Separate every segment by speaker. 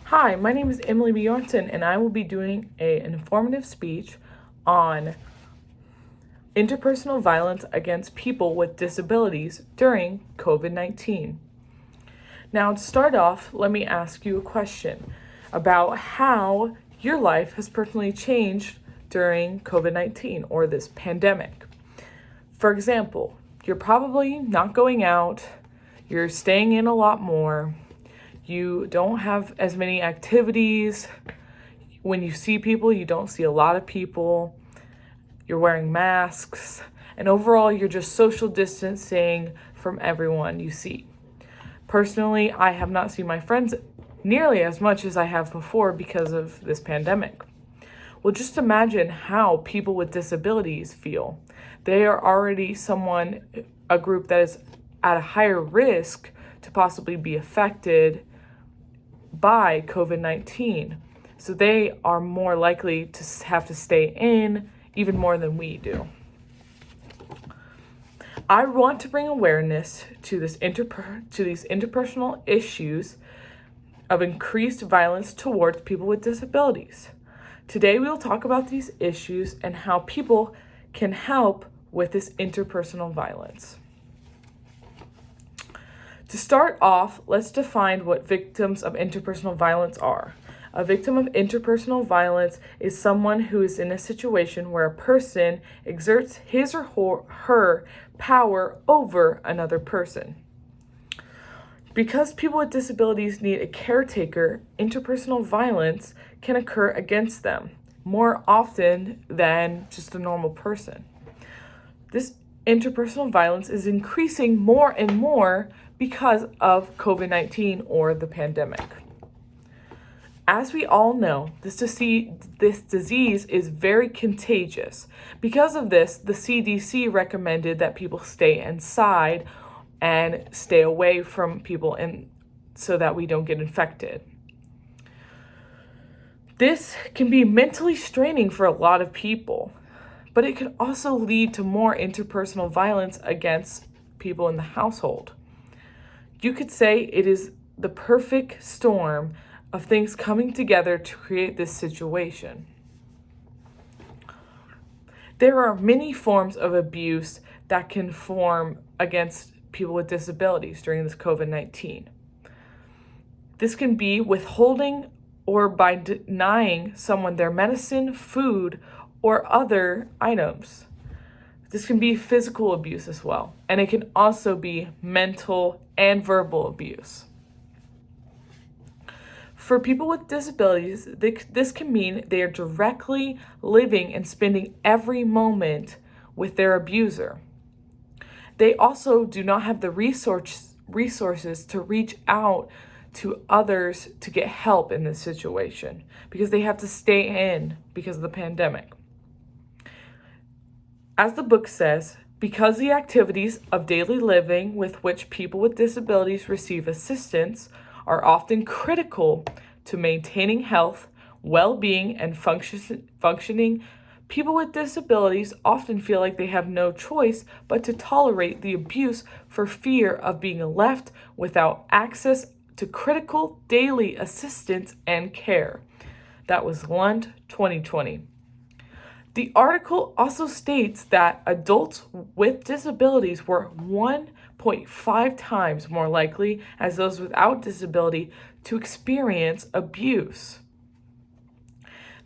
Speaker 1: Hi, my name is Emily Bjornson, and I will be doing an informative speech on interpersonal violence against people with disabilities during COVID-19. Now, to start off, let me ask you a question about how your life has personally changed during COVID-19 or this pandemic. For example, you're probably not going out, you're staying in a lot more. You don't have as many activities. When you see people, you don't see a lot of people. You're wearing masks. And overall, you're just social distancing from everyone you see. Personally, I have not seen my friends nearly as much as I have before because of this pandemic. Well, just imagine how people with disabilities feel. They are already a group that is at a higher risk to possibly be affected by COVID-19. So they are more likely to have to stay in even more than we do. I want to bring awareness to these interpersonal issues of increased violence towards people with disabilities. Today we will talk about these issues and how people can help with this interpersonal violence. To start off, let's define what victims of interpersonal violence are. A victim of interpersonal violence is someone who is in a situation where a person exerts his or her power over another person. Because people with disabilities need a caretaker, interpersonal violence can occur against them more often than just a normal person. This interpersonal violence is increasing more and more because of COVID-19 or the pandemic. As we all know, this disease is very contagious. Because of this, the CDC recommended that people stay inside and stay away from people so that we don't get infected. This can be mentally straining for a lot of people, but it can also lead to more interpersonal violence against people in the household. You could say it is the perfect storm of things coming together to create this situation. There are many forms of abuse that can form against people with disabilities during this COVID-19. This can be withholding or by denying someone their medicine, food, or other items. This can be physical abuse as well, and it can also be mental and verbal abuse. For people with disabilities, this can mean they are directly living and spending every moment with their abuser. They also do not have the resources to reach out to others to get help in this situation because they have to stay in because of the pandemic. As the book says, because the activities of daily living with which people with disabilities receive assistance are often critical to maintaining health, well-being, and functioning, people with disabilities often feel like they have no choice but to tolerate the abuse for fear of being left without access to critical daily assistance and care. That was Lund 2020. The article also states that adults with disabilities were 1.5 times more likely as those without disability to experience abuse.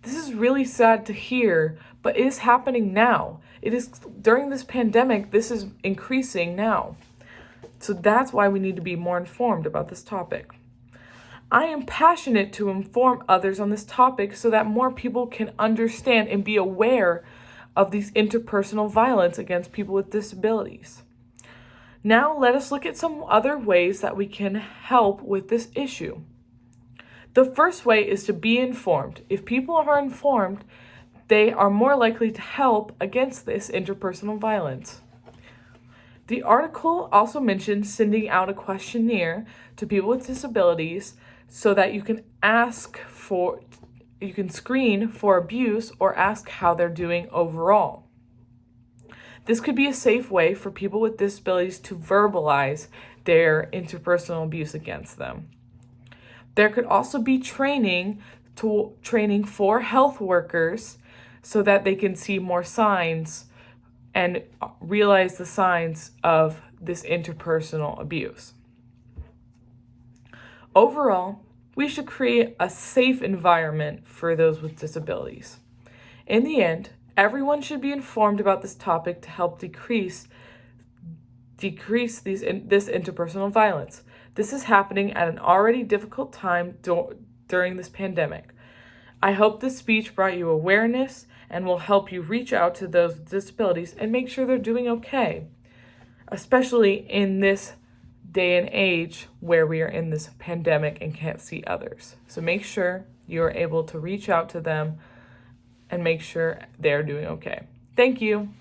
Speaker 1: This is really sad to hear, but it is happening now. It is during this pandemic, this is increasing now. So that's why we need to be more informed about this topic. I am passionate to inform others on this topic so that more people can understand and be aware of these interpersonal violence against people with disabilities. Now let us look at some other ways that we can help with this issue. The first way is to be informed. If people are informed, they are more likely to help against this interpersonal violence. The article also mentions sending out a questionnaire to people with disabilities so that you can screen for abuse or ask how they're doing overall. This could be a safe way for people with disabilities to verbalize their interpersonal abuse against them. There could also be training for health workers so that they can see more signs and realize the signs of this interpersonal abuse. Overall, we should create a safe environment for those with disabilities. In the end, everyone should be informed about this topic to help decrease this interpersonal violence. This is happening at an already difficult time during this pandemic. I hope this speech brought you awareness and will help you reach out to those with disabilities and make sure they're doing okay, especially in this day and age where we are in this pandemic and can't see others. So make sure you are able to reach out to them and make sure they're doing okay. Thank you.